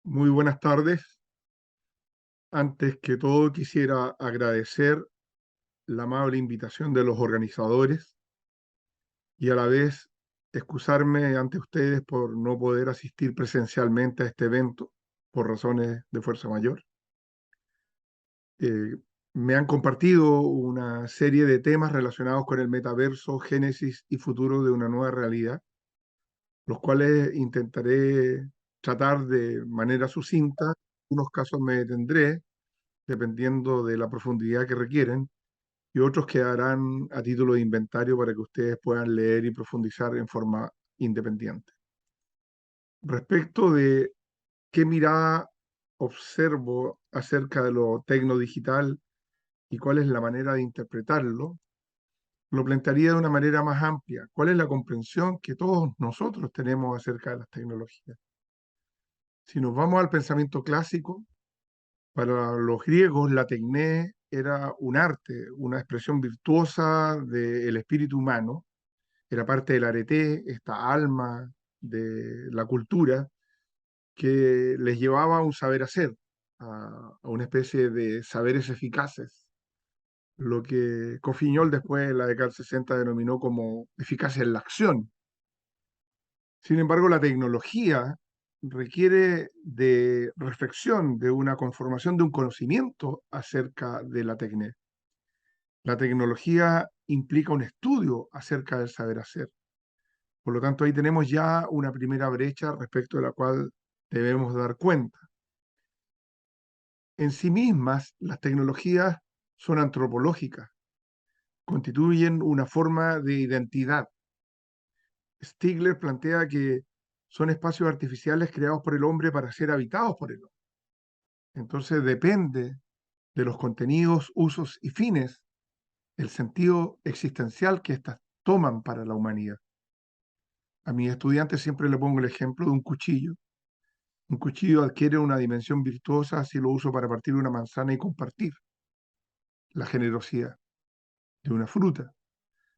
Muy buenas tardes. Antes que todo, quisiera agradecer la amable invitación de los organizadores y a la vez excusarme ante ustedes por no poder asistir presencialmente a este evento por razones de fuerza mayor. Eh, Me han compartido una serie de temas relacionados con el metaverso, génesis y futuro de una nueva realidad, los cuales intentaré tratar de manera sucinta. En unos casos me detendré dependiendo de la profundidad que requieren, y otros quedarán a título de inventario para que ustedes puedan leer y profundizar en forma independiente. Respecto de qué mirada observo acerca de lo tecnodigital y cuál es la manera de interpretarlo, lo plantearía de una manera más amplia. ¿Cuál es la comprensión que todos nosotros tenemos acerca de las tecnologías? Si nos vamos al pensamiento clásico, para los griegos, la tecné era un arte, una expresión virtuosa del espíritu humano, era parte del arete, esta alma de la cultura que les llevaba a un saber hacer, a una especie de saberes eficaces, lo que Cofiñol después en la década del 60 denominó como eficacia en la acción. Sin embargo, la tecnología requiere de reflexión, de una conformación, de un conocimiento acerca de la tecné. La tecnología implica un estudio acerca del saber hacer. Por lo tanto, ahí tenemos ya una primera brecha respecto de la cual debemos dar cuenta. En sí mismas, las tecnologías son antropológicas, constituyen una forma de identidad. Stigler plantea que son espacios artificiales creados por el hombre para ser habitados por el hombre. Entonces depende de los contenidos, usos y fines, el sentido existencial que éstas toman para la humanidad. A mis estudiantes siempre le pongo el ejemplo de un cuchillo. Un cuchillo adquiere una dimensión virtuosa si lo uso para partir una manzana y compartir la generosidad de una fruta,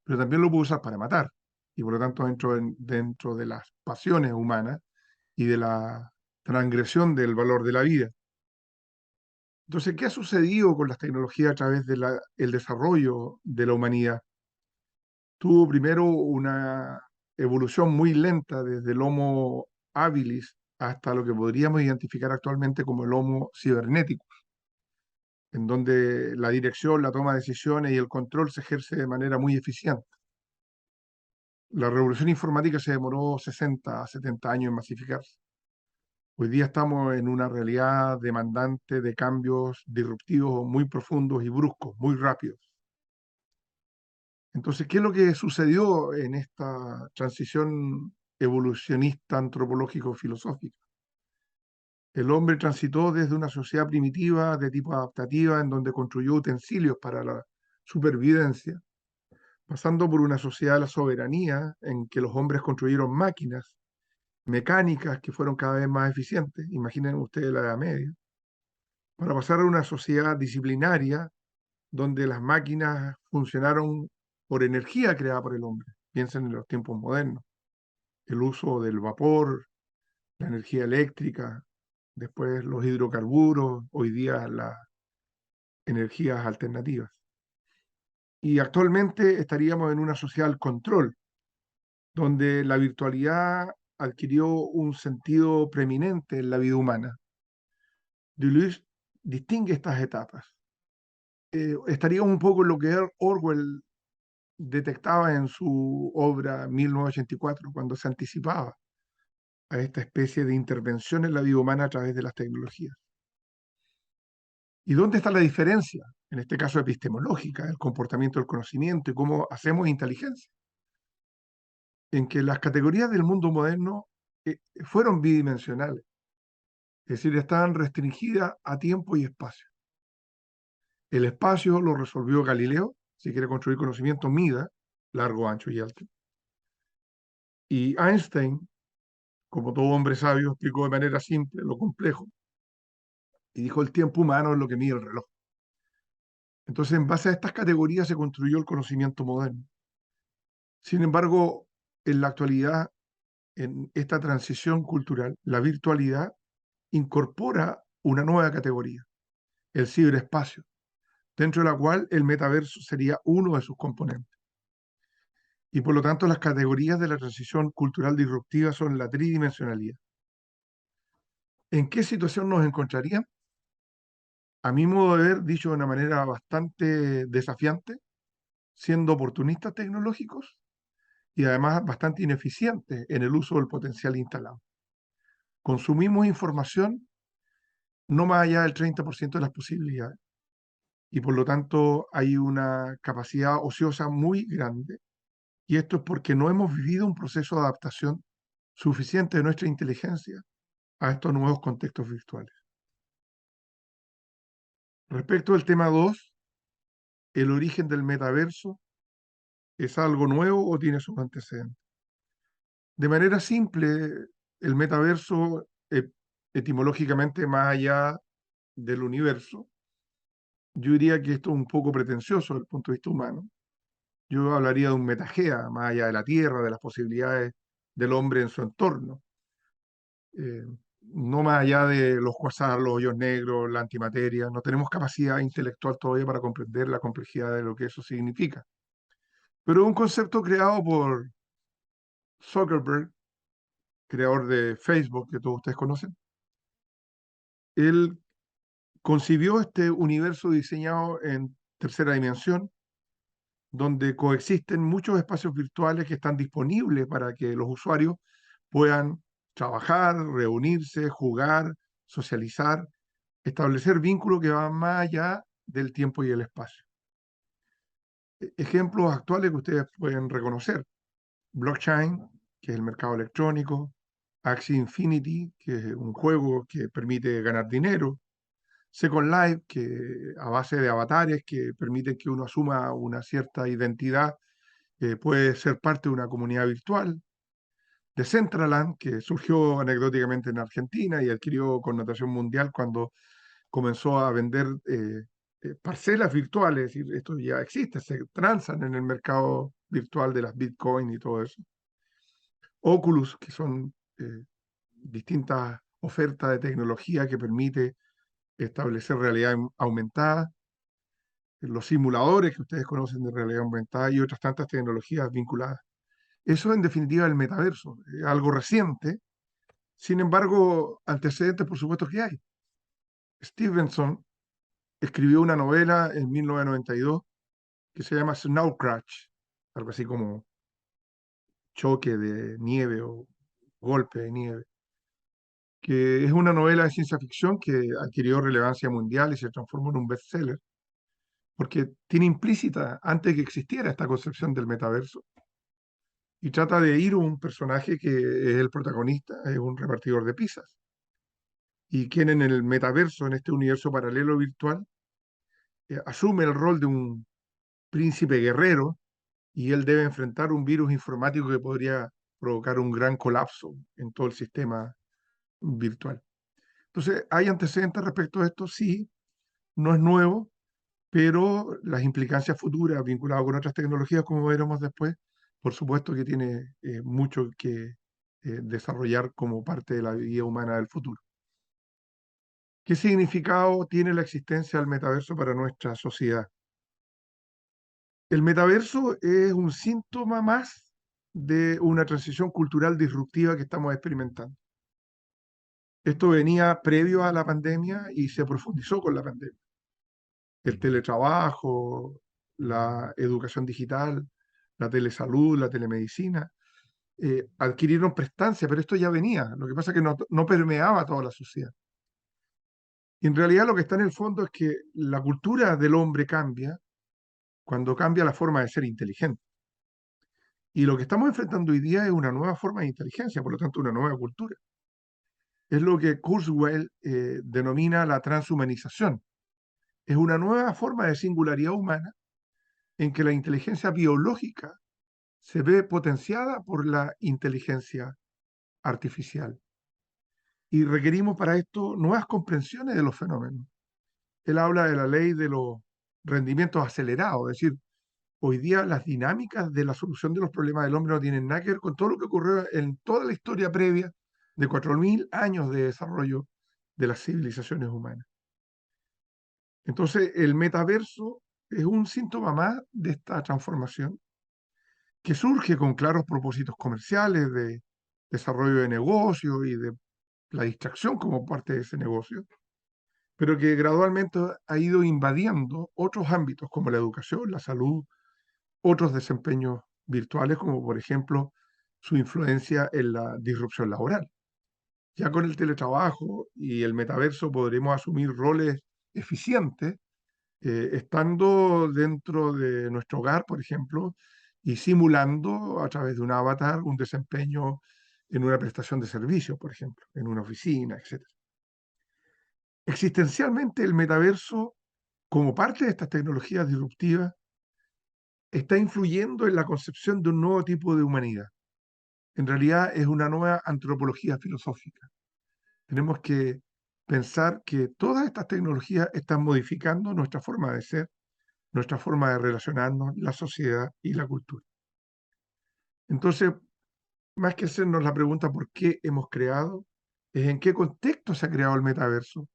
pero también lo puedo usar para matar. Y por lo tanto, dentro de las pasiones humanas y de la transgresión del valor de la vida. Entonces, ¿qué ha sucedido con las tecnologías a través del desarrollo de la humanidad? Tuvo primero una evolución muy lenta desde el Homo habilis hasta lo que podríamos identificar actualmente como el Homo cibernético, en donde la dirección, la toma de decisiones y el control se ejerce de manera muy eficiente. La revolución informática se demoró 60 a 70 años en masificarse. Hoy día estamos en una realidad demandante de cambios disruptivos muy profundos y bruscos, muy rápidos. Entonces, ¿qué es lo que sucedió en esta transición evolucionista antropológico-filosófica? El hombre transitó desde una sociedad primitiva de tipo adaptativa en donde construyó utensilios para la supervivencia, pasando por una sociedad de la soberanía en que los hombres construyeron máquinas mecánicas que fueron cada vez más eficientes. Imaginen ustedes la Edad Media, para pasar a una sociedad disciplinaria donde las máquinas funcionaron por energía creada por el hombre. Piensen en los tiempos modernos, el uso del vapor, la energía eléctrica, después los hidrocarburos, hoy día las energías alternativas. Y actualmente estaríamos en una sociedad al control, donde la virtualidad adquirió un sentido preeminente en la vida humana. Deleuze distingue estas etapas. Estaría un poco en lo que Orwell detectaba en su obra 1984, cuando se anticipaba a esta especie de intervención en la vida humana a través de las tecnologías. ¿Y dónde está la diferencia? En este caso epistemológica, el comportamiento del conocimiento y cómo hacemos inteligencia. En que las categorías del mundo moderno fueron bidimensionales, es decir, estaban restringidas a tiempo y espacio. El espacio lo resolvió Galileo, si quiere construir conocimiento, mida, largo, ancho y alto. Y Einstein, como todo hombre sabio, explicó de manera simple lo complejo y dijo el tiempo humano es lo que mide el reloj. Entonces, en base a estas categorías se construyó el conocimiento moderno. Sin embargo, en la actualidad, en esta transición cultural, la virtualidad incorpora una nueva categoría, el ciberespacio, dentro de la cual el metaverso sería uno de sus componentes. Y por lo tanto, las categorías de la transición cultural disruptiva son la tridimensionalidad. ¿En qué situación nos encontrarían? A mi modo de ver, dicho de una manera bastante desafiante, siendo oportunistas tecnológicos y además bastante ineficientes en el uso del potencial instalado. Consumimos información no más allá del 30% de las posibilidades y por lo tanto hay una capacidad ociosa muy grande, y esto es porque no hemos vivido un proceso de adaptación suficiente de nuestra inteligencia a estos nuevos contextos virtuales. Respecto al tema 2, ¿el origen del metaverso es algo nuevo o tiene sus antecedentes? De manera simple, el metaverso, etimológicamente más allá del universo, yo diría que esto es un poco pretencioso desde el punto de vista humano. Yo hablaría de un metagea, más allá de la Tierra, de las posibilidades del hombre en su entorno. Eh, no más allá de los quasars, los hoyos negros, la antimateria. No tenemos capacidad intelectual todavía para comprender la complejidad de lo que eso significa. Pero es un concepto creado por Zuckerberg, creador de Facebook, que todos ustedes conocen. Él concibió este universo diseñado en tercera dimensión, donde coexisten muchos espacios virtuales que están disponibles para que los usuarios puedan trabajar, reunirse, jugar, socializar, establecer vínculos que van más allá del tiempo y el espacio. Ejemplos actuales que ustedes pueden reconocer: blockchain, que es el mercado electrónico; Axie Infinity, que es un juego que permite ganar dinero; Second Life, que a base de avatares que permiten que uno asuma una cierta identidad, puede ser parte de una comunidad virtual; Decentraland, que surgió anecdóticamente en Argentina y adquirió connotación mundial cuando comenzó a vender parcelas virtuales, es decir, esto ya existe, se transan en el mercado virtual de las Bitcoin y todo eso. Oculus, que son distintas ofertas de tecnología que permite establecer realidad aumentada; los simuladores que ustedes conocen de realidad aumentada y otras tantas tecnologías vinculadas. Eso en definitiva es el metaverso, algo reciente. Sin embargo, antecedentes por supuesto que hay. Stevenson escribió una novela en 1992 que se llama Snow Crash, algo así como choque de nieve o golpe de nieve, que es una novela de ciencia ficción que adquirió relevancia mundial y se transformó en un bestseller, porque tiene implícita, antes de que existiera esta concepción del metaverso, y trata de ir un personaje que es el protagonista, es un repartidor de pizzas, y quien en el metaverso, en este universo paralelo virtual, asume el rol de un príncipe guerrero, y él debe enfrentar un virus informático que podría provocar un gran colapso en todo el sistema virtual. Entonces, ¿hay antecedentes respecto a esto? Sí, no es nuevo, pero las implicancias futuras vinculadas con otras tecnologías, como veremos después, por supuesto que tiene mucho que desarrollar como parte de la vida humana del futuro. ¿Qué significado tiene la existencia del metaverso para nuestra sociedad? El metaverso es un síntoma más de una transición cultural disruptiva que estamos experimentando. Esto venía previo a la pandemia y se profundizó con la pandemia. El teletrabajo, la educación digital, la telesalud, la telemedicina, adquirieron prestancia, pero esto ya venía. Lo que pasa es que no permeaba toda la sociedad. Y en realidad lo que está en el fondo es que la cultura del hombre cambia cuando cambia la forma de ser inteligente. Y lo que estamos enfrentando hoy día es una nueva forma de inteligencia, por lo tanto una nueva cultura. Es lo que Kurzweil denomina la transhumanización. Es una nueva forma de singularidad humana en que la inteligencia biológica se ve potenciada por la inteligencia artificial. Y requerimos para esto nuevas comprensiones de los fenómenos. Él habla de la ley de los rendimientos acelerados, es decir, hoy día las dinámicas de la solución de los problemas del hombre no tienen nada que ver con todo lo que ocurrió en toda la historia previa de 4.000 años de desarrollo de las civilizaciones humanas. Entonces, el metaverso es un síntoma más de esta transformación que surge con claros propósitos comerciales de desarrollo de negocio y de la distracción como parte de ese negocio, pero que gradualmente ha ido invadiendo otros ámbitos como la educación, la salud, otros desempeños virtuales, como por ejemplo su influencia en la disrupción laboral. Ya con el teletrabajo y el metaverso podremos asumir roles eficientes, estando dentro de nuestro hogar, por ejemplo, y simulando a través de un avatar un desempeño en una prestación de servicio, por ejemplo, en una oficina, etc. Existencialmente, el metaverso, como parte de estas tecnologías disruptivas, está influyendo en la concepción de un nuevo tipo de humanidad. En realidad es una nueva antropología filosófica. Tenemos que pensar que todas estas tecnologías están modificando nuestra forma de ser, nuestra forma de relacionarnos, la sociedad y la cultura. Entonces, más que hacernos la pregunta por qué hemos creado, es en qué contexto se ha creado el metaverso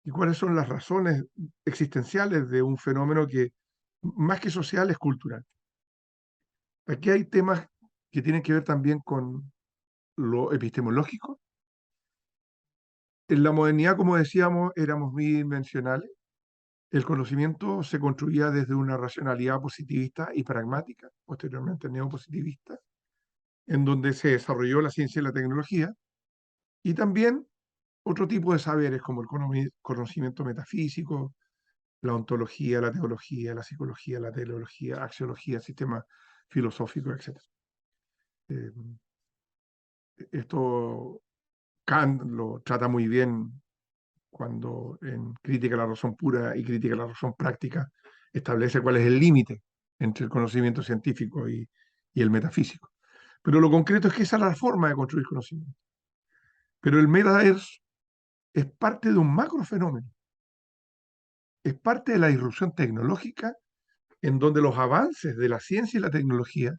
y cuáles son las razones existenciales de un fenómeno que, más que social, es cultural. Aquí hay temas que tienen que ver también con lo epistemológico. En la modernidad, como decíamos, éramos bidimensionales. El conocimiento se construía desde una racionalidad positivista y pragmática, posteriormente neopositivista, en donde se desarrolló la ciencia y la tecnología, y también otro tipo de saberes como el conocimiento metafísico, la ontología, la teología, la psicología, la teleología, axiología, sistema filosófico, etc. Eh, Esto Kant lo trata muy bien cuando en Crítica a la razón pura y Crítica a la razón práctica establece cuál es el límite entre el conocimiento científico y el metafísico. Pero lo concreto es que esa es la forma de construir conocimiento. Pero el metaverso es parte de un macrofenómeno, es parte de la disrupción tecnológica en donde los avances de la ciencia y la tecnología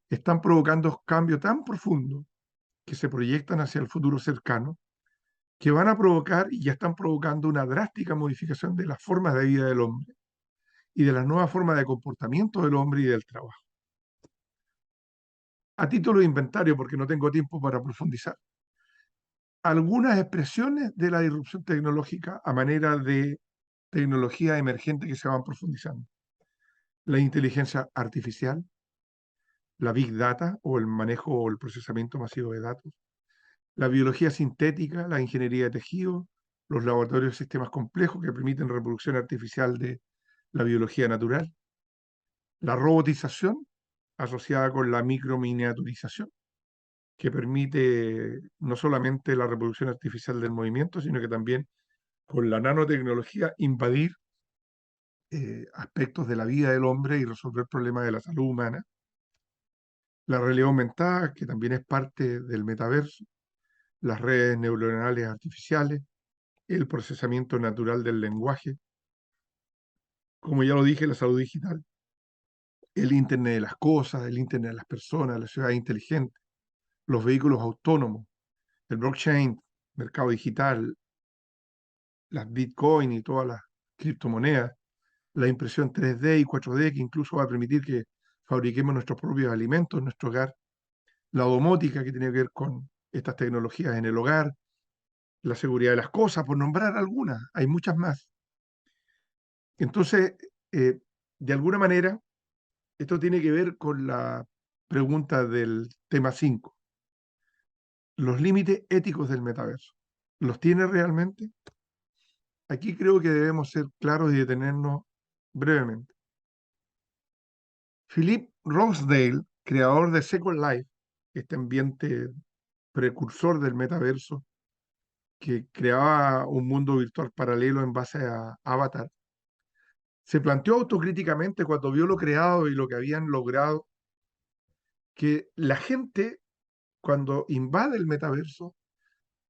están provocando cambios tan profundos que se proyectan hacia el futuro cercano, que van a provocar y ya están provocando una drástica modificación de las formas de vida del hombre y de las nuevas formas de comportamiento del hombre y del trabajo. A título de inventario, porque no tengo tiempo para profundizar, algunas expresiones de la disrupción tecnológica a manera de tecnología emergente que se van profundizando. La inteligencia artificial, la big data o el manejo o el procesamiento masivo de datos, la biología sintética, la ingeniería de tejidos, los laboratorios de sistemas complejos que permiten reproducción artificial de la biología natural, la robotización asociada con la microminiaturización, que permite no solamente la reproducción artificial del movimiento, sino que también con la nanotecnología invadir aspectos de la vida del hombre y resolver problemas de la salud humana. La realidad aumentada, que también es parte del metaverso, las redes neuronales artificiales, el procesamiento natural del lenguaje, como ya lo dije, la salud digital, el Internet de las cosas, el Internet de las personas, la ciudad inteligente, los vehículos autónomos, el blockchain, mercado digital, las Bitcoin y todas las criptomonedas, la impresión 3D y 4D que incluso va a permitir que fabriquemos nuestros propios alimentos en nuestro hogar, la domótica que tiene que ver con estas tecnologías en el hogar, la seguridad de las cosas, por nombrar algunas, hay muchas más. Entonces, de alguna manera, esto tiene que ver con la pregunta del tema 5, los límites éticos del metaverso. ¿Los tiene realmente? Aquí creo que debemos ser claros y detenernos brevemente. Philip Rosedale, creador de Second Life, este ambiente precursor del metaverso, que creaba un mundo virtual paralelo en base a Avatar, se planteó autocríticamente cuando vio lo creado y lo que habían logrado, que la gente, cuando invade el metaverso,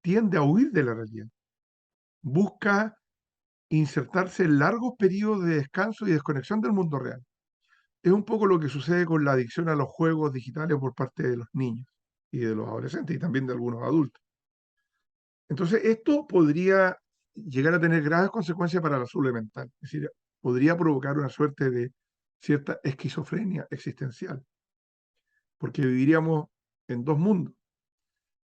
tiende a huir de la realidad. Busca insertarse en largos periodos de descanso y desconexión del mundo real. Es un poco lo que sucede con la adicción a los juegos digitales por parte de los niños y de los adolescentes y también de algunos adultos. Entonces, esto podría llegar a tener graves consecuencias para la salud mental. Es decir, podría provocar una suerte de cierta esquizofrenia existencial, porque viviríamos en dos mundos.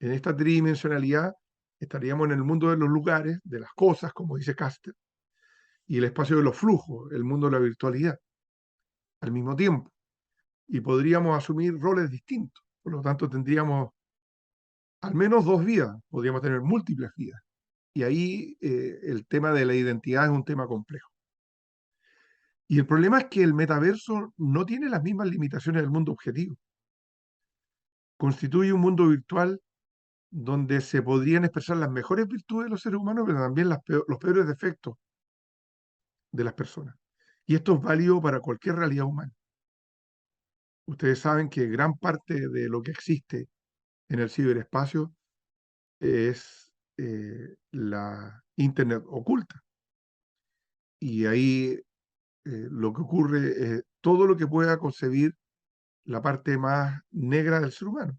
En esta tridimensionalidad estaríamos en el mundo de los lugares, de las cosas, como dice Caster, y el espacio de los flujos, el mundo de la virtualidad, al mismo tiempo. Y podríamos asumir roles distintos. Por lo tanto, tendríamos al menos dos vidas, podríamos tener múltiples vidas. Y ahí el tema de la identidad es un tema complejo. Y el problema es que el metaverso no tiene las mismas limitaciones del mundo objetivo. Constituye un mundo virtual donde se podrían expresar las mejores virtudes de los seres humanos, pero también los peores defectos de las personas. Y esto es válido para cualquier realidad humana. Ustedes saben que gran parte de lo que existe en el ciberespacio es la Internet oculta. Y ahí lo que ocurre es todo lo que pueda concebir la parte más negra del ser humano.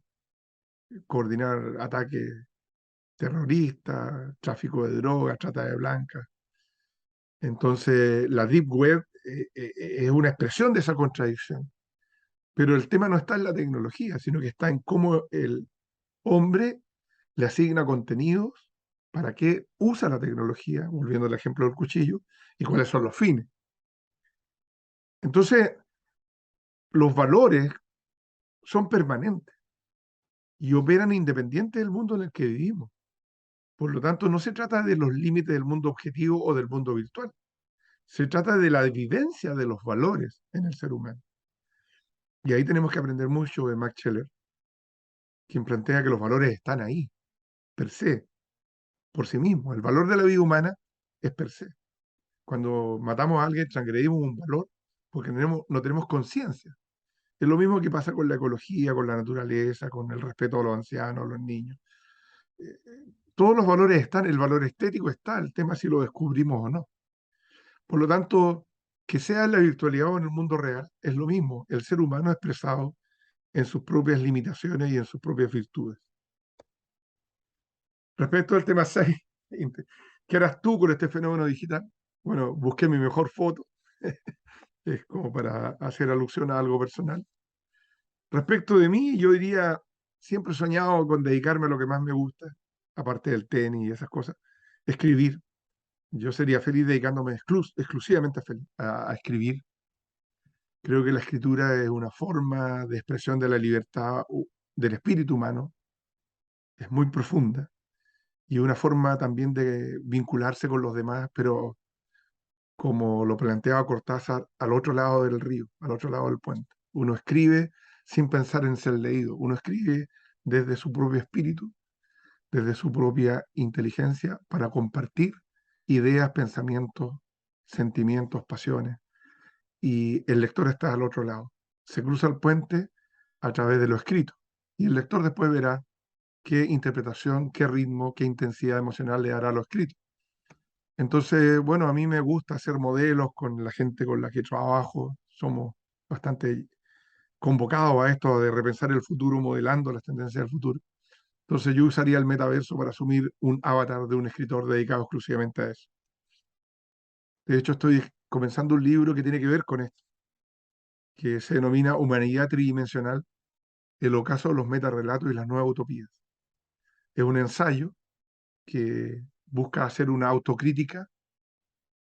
Coordinar ataques terroristas, tráfico de drogas, trata de blancas. Entonces, la Deep Web es una expresión de esa contradicción. Pero el tema no está en la tecnología, sino que está en cómo el hombre le asigna contenidos, para qué usa la tecnología, volviendo al ejemplo del cuchillo, y cuáles son los fines. Entonces, los valores son permanentes y operan independiente del mundo en el que vivimos. Por lo tanto, no se trata de los límites del mundo objetivo o del mundo virtual. Se trata de la vivencia de los valores en el ser humano. Y ahí tenemos que aprender mucho de Max Scheler, quien plantea que los valores están ahí, per se, por sí mismos. El valor de la vida humana es per se. Cuando matamos a alguien, transgredimos un valor porque no tenemos conciencia. Es lo mismo que pasa con la ecología, con la naturaleza, con el respeto a los ancianos, a los niños. Todos los valores están, el valor estético está, el tema es si lo descubrimos o no. Por lo tanto, que sea en la virtualidad o en el mundo real, es lo mismo, el ser humano expresado en sus propias limitaciones y en sus propias virtudes. Respecto al tema 6, ¿qué harás tú con este fenómeno digital? Bueno, busqué mi mejor foto, es como para hacer alusión a algo personal. Respecto de mí, yo diría, siempre he soñado con dedicarme a lo que más me gusta, aparte del tenis y esas cosas, escribir. Yo sería feliz dedicándome exclusivamente a escribir. Creo que la escritura es una forma de expresión de la libertad del espíritu humano, es muy profunda y una forma también de vincularse con los demás, pero como lo planteaba Cortázar, al otro lado del río, al otro lado del puente. Uno escribe sin pensar en ser leído, uno escribe desde su propio espíritu, desde su propia inteligencia, para compartir ideas, pensamientos, sentimientos, pasiones. Y el lector está al otro lado. Se cruza el puente a través de lo escrito. Y el lector después verá qué interpretación, qué ritmo, qué intensidad emocional le dará a lo escrito. Entonces, bueno, a mí me gusta hacer modelos con la gente con la que trabajo. Somos bastante convocados a esto de repensar el futuro, modelando las tendencias del futuro. Entonces yo usaría el metaverso para asumir un avatar de un escritor dedicado exclusivamente a eso. De hecho, estoy comenzando un libro que tiene que ver con esto, que se denomina Humanidad Tridimensional, el ocaso de los metarrelatos y las nuevas utopías. Es un ensayo que busca hacer una autocrítica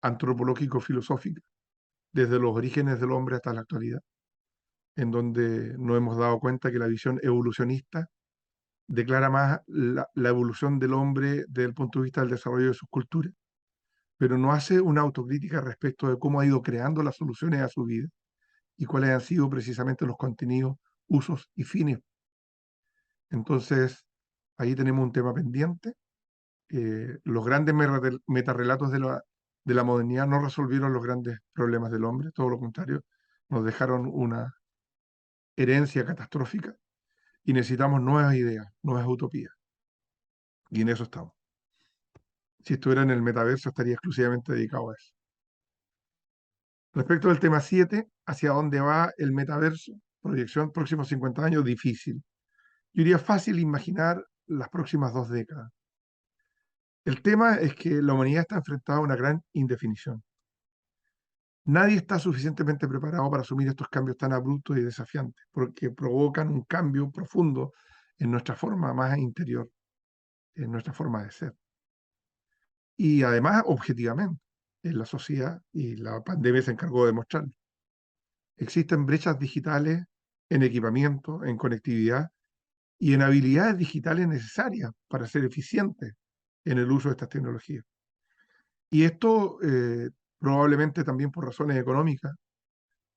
antropológico-filosófica desde los orígenes del hombre hasta la actualidad, en donde nos hemos dado cuenta que la visión evolucionista declara más la evolución del hombre desde el punto de vista del desarrollo de sus culturas, pero no hace una autocrítica respecto de cómo ha ido creando las soluciones a su vida y cuáles han sido precisamente los contenidos, usos y fines. Entonces, ahí tenemos un tema pendiente. Los grandes metarrelatos de la modernidad no resolvieron los grandes problemas del hombre, todo lo contrario, nos dejaron una herencia catastrófica y necesitamos nuevas ideas, nuevas utopías. Y en eso estamos. Si estuviera en el metaverso, estaría exclusivamente dedicado a eso. Respecto al tema 7, ¿hacia dónde va el metaverso? Proyección próximos 50 años, difícil. Yo diría fácil imaginar las próximas 2 décadas. El tema es que la humanidad está enfrentada a una gran indefinición. Nadie está suficientemente preparado para asumir estos cambios tan abruptos y desafiantes, porque provocan un cambio profundo en nuestra forma más interior, en nuestra forma de ser. Y además, objetivamente, en la sociedad, y la pandemia se encargó de demostrarlo. Existen brechas digitales en equipamiento, en conectividad y en habilidades digitales necesarias para ser eficientes en el uso de estas tecnologías. Y esto, probablemente también por razones económicas,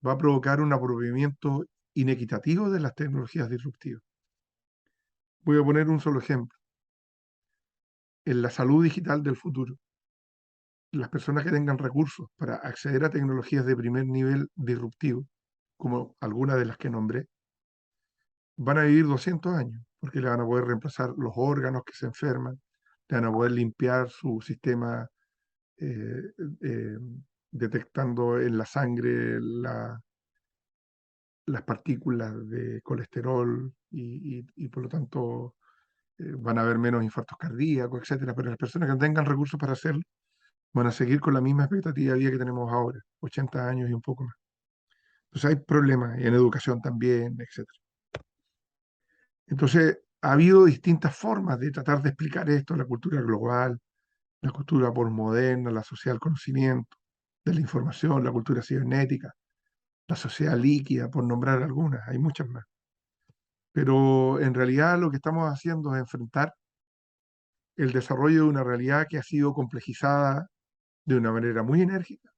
va a provocar un apropiamiento inequitativo de las tecnologías disruptivas. Voy a poner un solo ejemplo. En la salud digital del futuro, las personas que tengan recursos para acceder a tecnologías de primer nivel disruptivo, como algunas de las que nombré, van a vivir 200 años, porque le van a poder reemplazar los órganos que se enferman, le van a poder limpiar su sistema eh, eh, detectando en la sangre las partículas de colesterol y por lo tanto van a haber menos infartos cardíacos, etcétera. Pero las personas que no tengan recursos para hacerlo van a seguir con la misma expectativa de vida que tenemos ahora, 80 años y un poco más. Entonces hay problemas y en educación también, etcétera. Entonces ha habido distintas formas de tratar de explicar esto, la cultura global, la cultura postmoderna, la sociedad del conocimiento, de la información, la cultura cibernética, la sociedad líquida, por nombrar algunas, hay muchas más. Pero en realidad lo que estamos haciendo es enfrentar el desarrollo de una realidad que ha sido complejizada de una manera muy enérgica,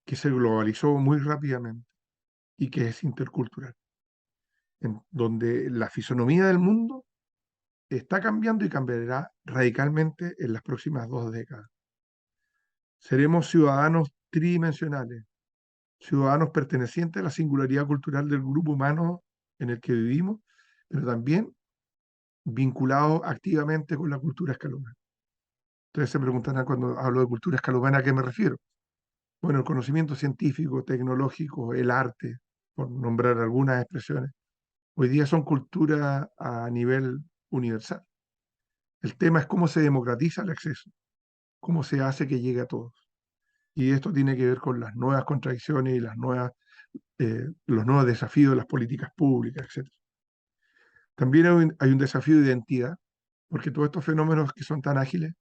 que se globalizó muy rápidamente y que es intercultural, en donde la fisonomía del mundo está cambiando y cambiará radicalmente en las próximas 2 décadas. Seremos ciudadanos tridimensionales, ciudadanos pertenecientes a la singularidad cultural del grupo humano en el que vivimos, pero también vinculados activamente con la cultura escalomana. Ustedes se preguntarán cuando hablo de cultura escalomana a qué me refiero. Bueno, el conocimiento científico, tecnológico, el arte, por nombrar algunas expresiones, hoy día son cultura a nivel universal. El tema es cómo se democratiza el acceso, cómo se hace que llegue a todos. Y esto tiene que ver con las nuevas contradicciones y los nuevos desafíos de las políticas públicas, etc. También hay un desafío de identidad, porque todos estos fenómenos que son tan ágiles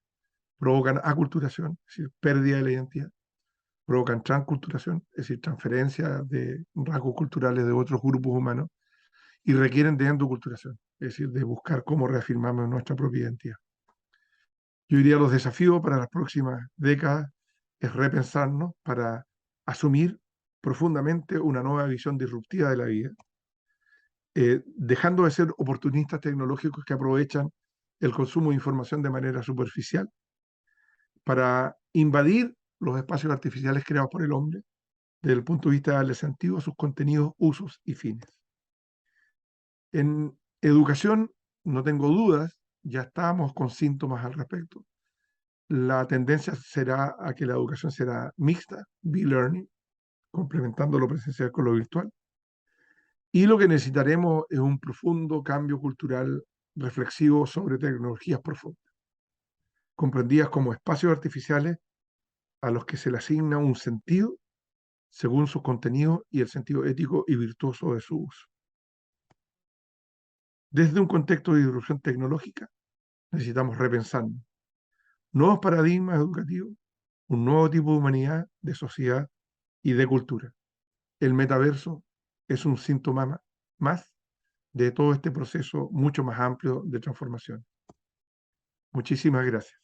provocan aculturación, es decir, pérdida de la identidad, provocan transculturación, es decir, transferencia de rasgos culturales de otros grupos humanos, y requieren de endoculturación, es decir, de buscar cómo reafirmamos nuestra propia identidad. Yo diría los desafíos para las próximas décadas es repensarnos para asumir profundamente una nueva visión disruptiva de la vida, dejando de ser oportunistas tecnológicos que aprovechan el consumo de información de manera superficial para invadir los espacios artificiales creados por el hombre desde el punto de vista de darle sentido a sus contenidos, usos y fines. En educación, no tengo dudas, ya estamos con síntomas al respecto. La tendencia será a que la educación será mixta, be-learning, complementando lo presencial con lo virtual. Y lo que necesitaremos es un profundo cambio cultural reflexivo sobre tecnologías profundas, comprendidas como espacios artificiales a los que se le asigna un sentido según sus contenidos y el sentido ético y virtuoso de su uso. Desde un contexto de disrupción tecnológica, necesitamos repensarnos nuevos paradigmas educativos, un nuevo tipo de humanidad, de sociedad y de cultura. El metaverso es un síntoma más de todo este proceso mucho más amplio de transformación. Muchísimas gracias.